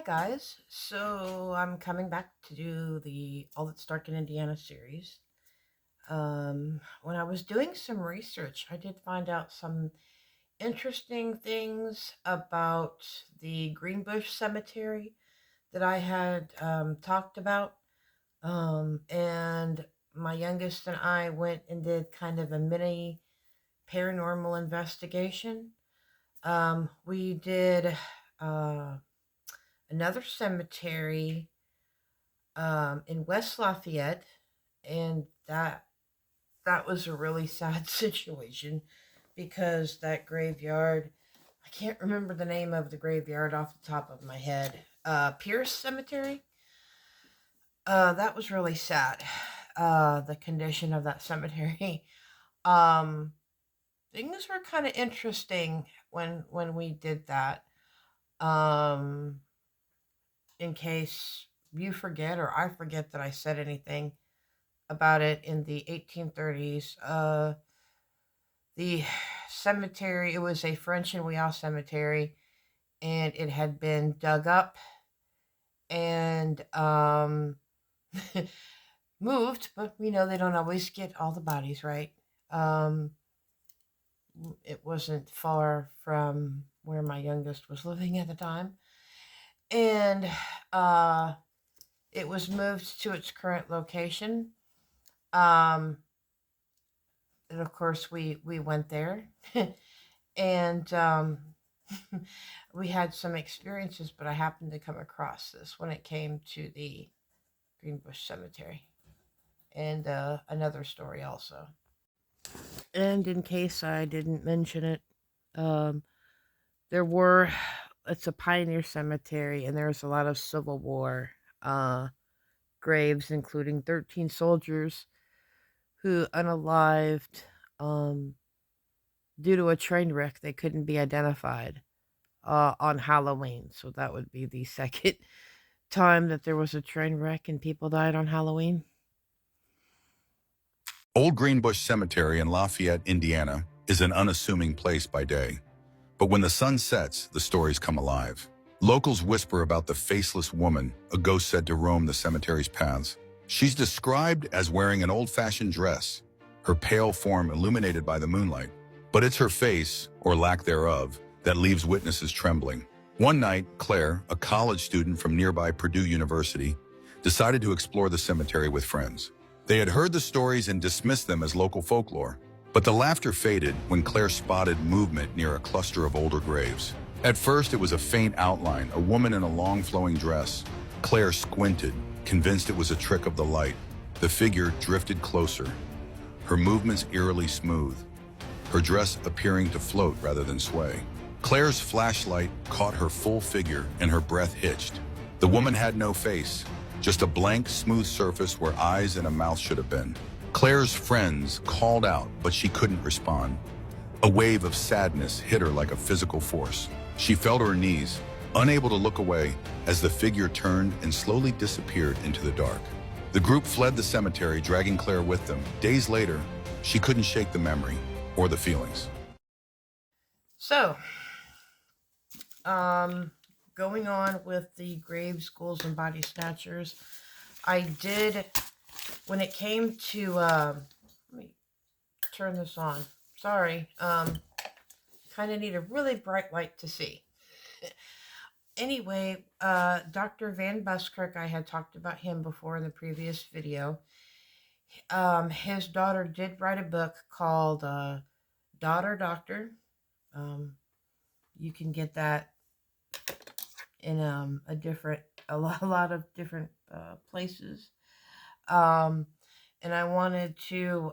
guys. So I'm coming back to do the All That's Dark in Indiana series. When I was doing some research, I did find out some interesting things about the Greenbush Cemetery that I had talked about. And my youngest and I went and did kind of a mini paranormal investigation. We did uh, another cemetery in West Lafayette, and that was a really sad situation because that graveyard, I can't remember the name of the graveyard off the top of my head. Pierce Cemetery. That was really sad. The condition of that cemetery. Um, Things were kind of interesting when we did that. Um, in case you forget or I forget that I said anything about it in the 1830s. The cemetery, it was a French and Wiyah cemetery, and it had been dug up and moved, but we know they don't always get all the bodies right. Um, it wasn't far from where my youngest was living at the time. And uh, it was moved to its current location. Um, and of course, we went there, and we had some experiences. But I happened to come across this when it came to the Greenbush Cemetery, and another story also. And in case I didn't mention it, um, there were it's a pioneer cemetery, and there's a lot of Civil War uh, graves, including 13 soldiers who unalived um, due to a train wreck. They couldn't be identified on Halloween. So that would be the second time that there was a train wreck and people died on Halloween. Old Greenbush Cemetery in Lafayette, Indiana, is an unassuming place by day. But when the sun sets, the stories come alive. Locals whisper about the faceless woman, a ghost said to roam the cemetery's paths. She's described as wearing an old-fashioned dress, her pale form illuminated by the moonlight. But it's her face, or lack thereof, that leaves witnesses trembling. One night, Claire, a college student from nearby Purdue University, decided to explore the cemetery with friends. They had heard the stories and dismissed them as local folklore. But the laughter faded when Claire spotted movement near a cluster of older graves. At first, it was a faint outline, a woman in a long flowing dress. Claire squinted, convinced it was a trick of the light. The figure drifted closer, her movements eerily smooth, her dress appearing to float rather than sway. Claire's flashlight caught her full figure and her breath hitched. The woman had no face, just a blank, smooth surface where eyes and a mouth should have been. Claire's friends called out, but she couldn't respond. A wave of sadness hit her like a physical force. She fell to her knees, unable to look away, as the figure turned and slowly disappeared into the dark. The group fled the cemetery, dragging Claire with them. Days later, she couldn't shake the memory or the feelings. So, going on with the graves, ghouls, and body snatchers, I did, when it came to, let me turn this on. Sorry. Kind of need a really bright light to see. Anyway, Dr. Van Buskirk, I had talked about him before in the previous video. His daughter did write a book called Daughter Doctor. You can get that in a lot of different places. And I wanted to,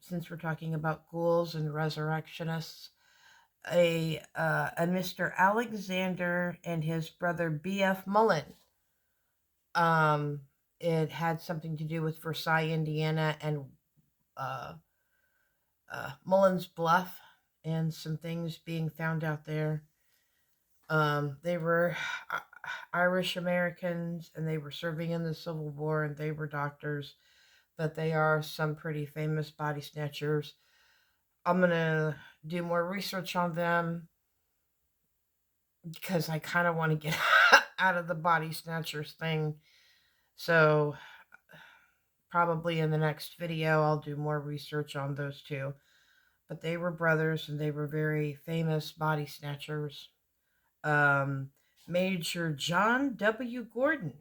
since we're talking about ghouls and resurrectionists, a Mr. Alexander and his brother B.F. Mullen. It had something to do with Versailles, Indiana, and uh, Mullen's Bluff, and some things being found out there. They were Irish Americans, and they were serving in the Civil War, and they were doctors, but they are some pretty famous body snatchers. I'm gonna do more research on them because I kind of want to get out of the body snatchers thing. So probably in the next video, I'll do more research on those two. But they were brothers and they were very famous body snatchers. Um, Major John W. Gordon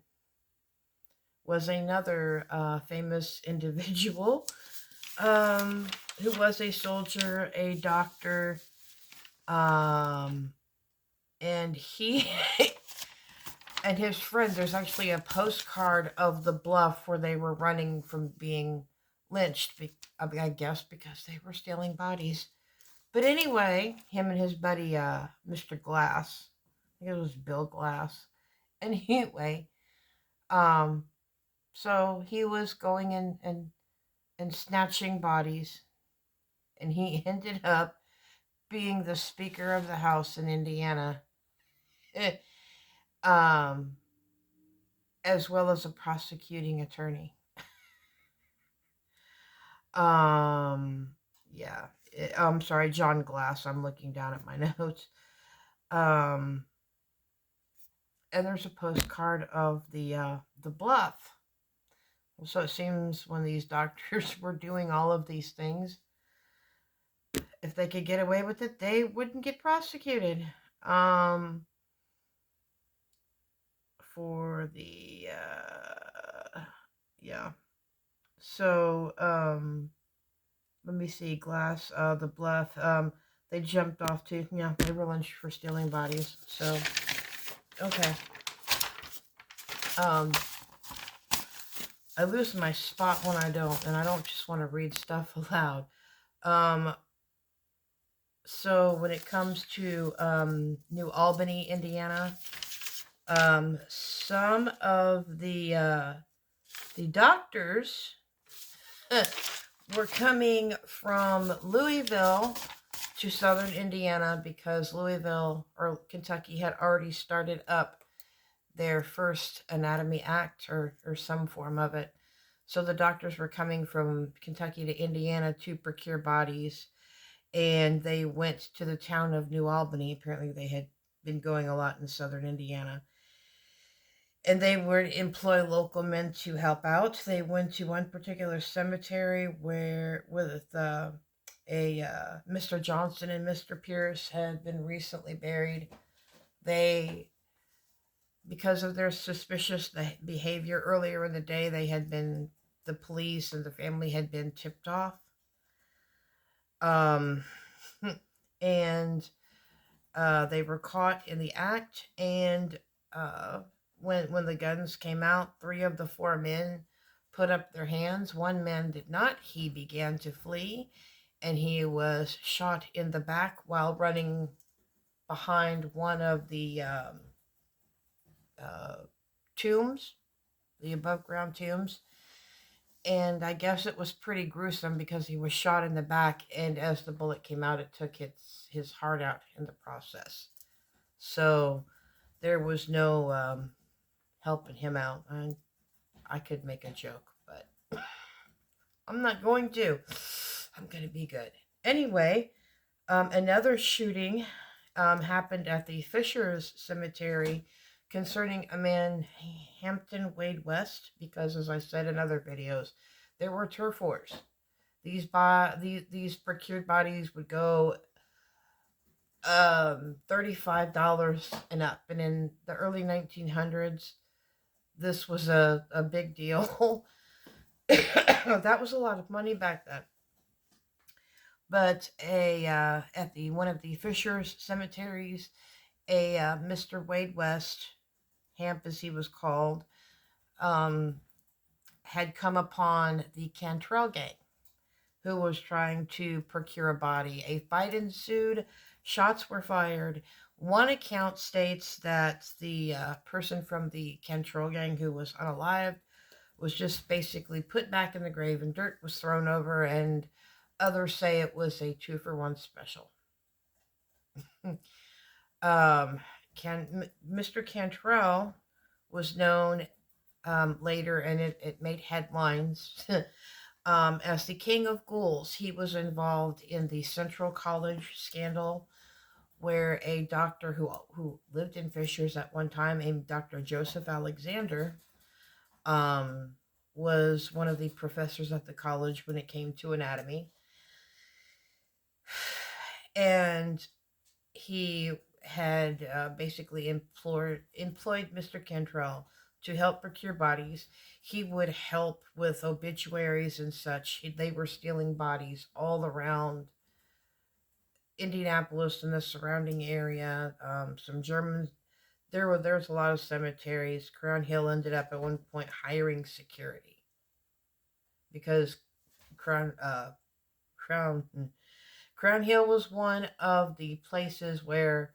was another famous individual who was a soldier, a doctor, and he and his friend. There's actually a postcard of the bluff where they were running from being lynched. I guess because they were stealing bodies. But anyway, him and his buddy, Mr. Glass, I think it was Bill Glass. Anyway, um, so he was going in and snatching bodies, and he ended up being the Speaker of the House in Indiana, um, as well as a prosecuting attorney. Um, yeah, I'm sorry, John Glass. I'm looking down at my notes. Um, and there's a postcard of the bluff. So it seems when these doctors were doing all of these things, if they could get away with it, they wouldn't get prosecuted. Um, for the yeah. So let me see. Glass, the bluff. They jumped off to, yeah. They were lynched for stealing bodies. So okay. Um, I lose my spot when I don't, and I don't just want to read stuff aloud. So when it comes to New Albany, Indiana, some of the doctors were coming from Louisville to southern Indiana because Louisville or Kentucky had already started up their first anatomy act or some form of it. So the doctors were coming from Kentucky to Indiana to procure bodies, and they went to the town of New Albany. Apparently they had been going a lot in southern Indiana. And they would employ local men to help out. They went to one particular cemetery where with Mr. Johnson and Mr. Pierce had been recently buried. They, because of their suspicious behavior earlier in the day, the police and the family had been tipped off. And they were caught in the act, and when the guns came out, 3 of the 4 men put up their hands. One man did not. He began to flee, and he was shot in the back while running behind one of the tombs, the above ground tombs. And I guess it was pretty gruesome because he was shot in the back, and as the bullet came out, it took his heart out in the process. So there was no helping him out. I could make a joke, but I'm not going to. I'm going to be good. Anyway, another shooting happened at the Fishers Cemetery concerning a man, Hampton Wade West, because as I said in other videos, there were turf wars. These procured bodies would go $35 and up, and in the early 1900s, this was a big deal. That was a lot of money back then. But at one of the Fishers cemeteries, Mr. Wade West, Hamp as he was called, had come upon the Cantrell gang, who was trying to procure a body. A fight ensued. Shots were fired. One account states that the person from the Cantrell gang who was unalived was just basically put back in the grave and dirt was thrown over, and others say it was a 2-for-1 special. Mr. Cantrell was known later, and it made headlines, as the King of Gouls. He was involved in the Central College scandal, where a doctor who lived in Fishers at one time, a Dr. Joseph Alexander, um, was one of the professors at the college when it came to anatomy. And he had basically employed Mr. Cantrell to help procure bodies. He would help with obituaries and such. They were stealing bodies all around Indianapolis and the surrounding area. Some Germans. There's a lot of cemeteries. Crown Hill ended up at one point hiring security because Crown Crown Crown Hill was one of the places where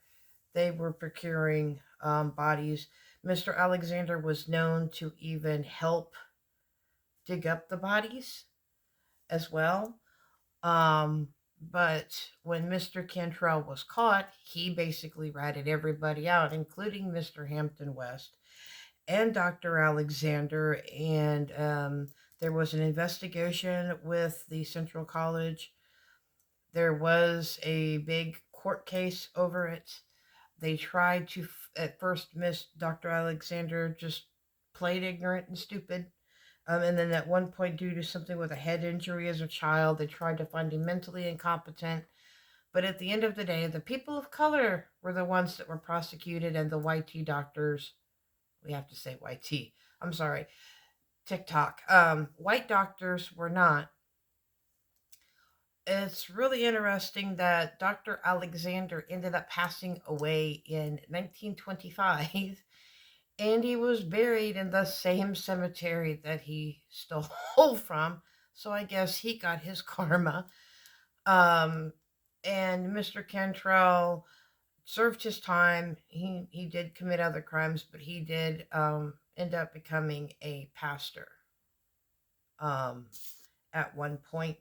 they were procuring bodies. Mr. Alexander was known to even help dig up the bodies as well. Um, but when Mr. Cantrell was caught, he basically ratted everybody out, including Mr. Hampton West and Dr. Alexander. And there was an investigation with the Central College. There was a big court case over it. They tried to, at first, miss Dr. Alexander just played ignorant and stupid. And then at one point, due to something with a head injury as a child, they tried to find him mentally incompetent. But at the end of the day, the people of color were the ones that were prosecuted, and the YT doctors, we have to say YT, I'm sorry, TikTok, white doctors were not. It's really interesting that Dr. Alexander ended up passing away in 1925, and he was buried in the same cemetery that he stole from. So I guess he got his karma. Um, and Mr. Cantrell served his time. He did commit other crimes, but he did end up becoming a pastor um, at one point.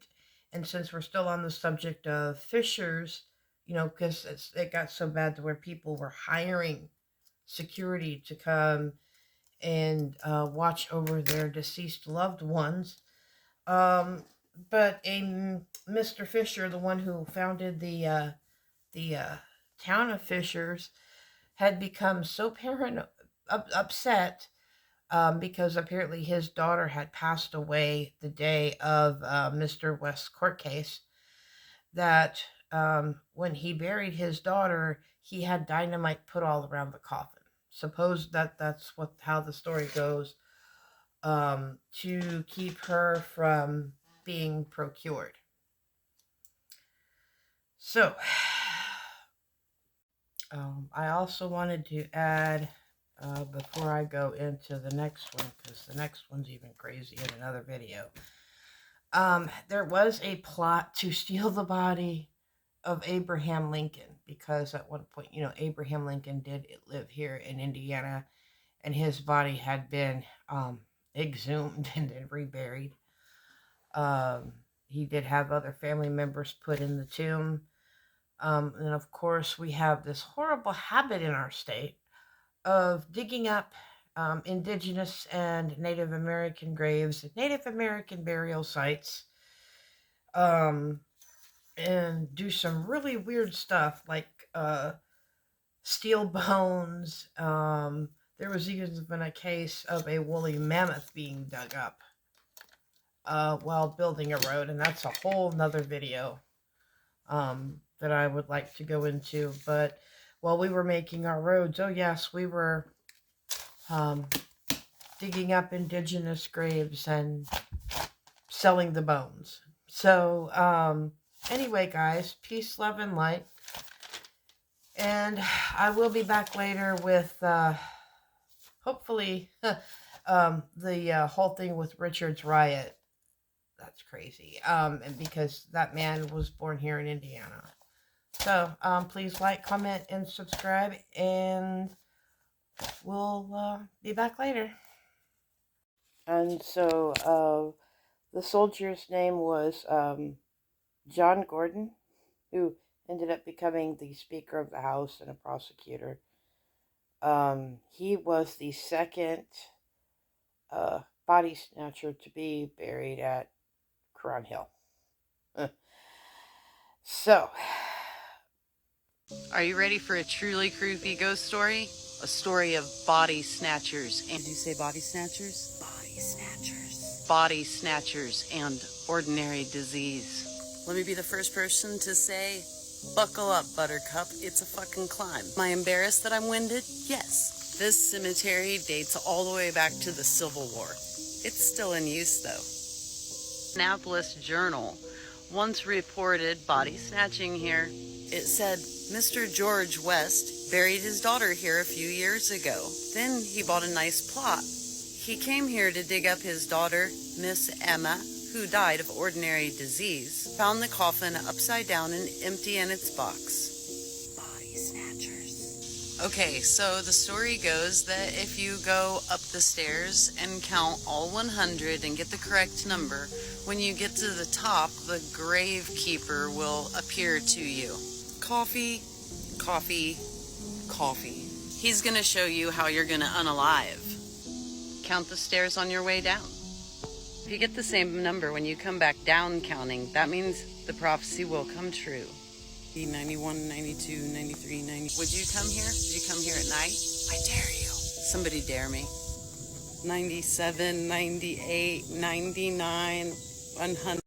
And since we're still on the subject of Fishers, because it got so bad to where people were hiring security to come and watch over their deceased loved ones. Um, but Mr. Fisher, the one who founded the town of Fishers, had become so upset because apparently his daughter had passed away the day of Mr. West's court case, that when he buried his daughter, he had dynamite put all around the coffin. Suppose that's how the story goes, to keep her from being procured. So, I also wanted to add, before I go into the next one, because the next one's even crazy in another video. There was a plot to steal the body of Abraham Lincoln, because at one point, Abraham Lincoln did live here in Indiana, and his body had been exhumed and then reburied. He did have other family members put in the tomb. And of course, we have this horrible habit in our state of digging up indigenous and Native American graves, Native American burial sites, and do some really weird stuff like steal bones. There was even a case of a woolly mammoth being dug up while building a road, and that's a whole nother video that I would like to go into. But while we were making our roads, oh yes, we were digging up indigenous graves and selling the bones. So anyway, guys, peace, love, and light. And I will be back later with hopefully the whole thing with Richard's riot. That's crazy. And because that man was born here in Indiana. So please like, comment, and subscribe, and we'll be back later. And so the soldier's name was John Gordon, who ended up becoming the Speaker of the House and a prosecutor. He was the second body snatcher to be buried at Crown Hill. So, Are you ready for a truly creepy ghost story? A story of body snatchers. And did you say body snatchers? Body snatchers. Body snatchers and ordinary disease. Let me be the first person to say, buckle up, Buttercup. It's a fucking climb. Am I embarrassed that I'm winded? Yes. This cemetery dates all the way back to the Civil War. It's still in use, though. Annapolis Journal once reported body snatching here. It said, Mr. George West buried his daughter here a few years ago. Then he bought a nice plot. He came here to dig up his daughter, Miss Emma, who died of ordinary disease, found the coffin upside down and empty in its box. Body snatchers. Okay, so the story goes that if you go up the stairs and count all 100 and get the correct number, when you get to the top, the gravekeeper will appear to you. Coffee, coffee, coffee. He's gonna show you how you're gonna unalive. Count the stairs on your way down. If you get the same number when you come back down counting, that means the prophecy will come true. 91, 92, 93, 90. Would you come here? Would you come here at night? I dare you. Somebody dare me. 97, 98, 99, 100.